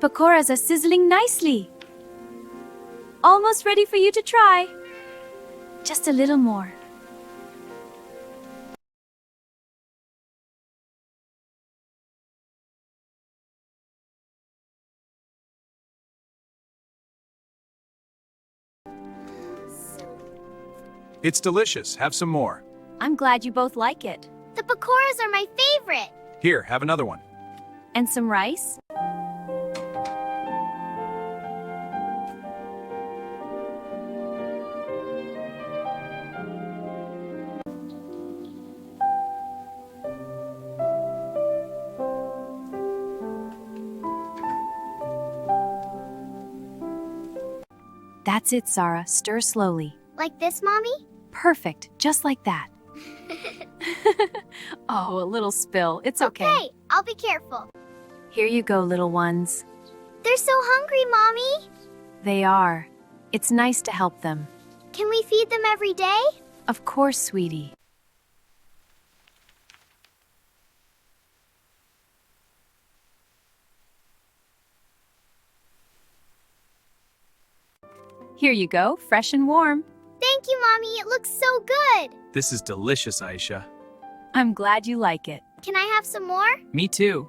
pakoras are sizzling nicely. Almost ready for you to try. Just a little more. It's delicious. Have some more. I'm glad you both like it. The pakoras are my favorite. Here, have another one. And some rice? That's it, Sarah. Stir slowly. Like this, Mommy? Perfect, just like that. Oh, a little spill. It's okay. Okay, I'll be careful. Here you go, little ones. They're so hungry, Mommy. They are. It's nice to help them. Can we feed them every day? Of course, sweetie. Here you go, fresh and warm. Thank you, Mommy. It looks so good. This is delicious, Aisha. I'm glad you like it. Can I have some more? Me too.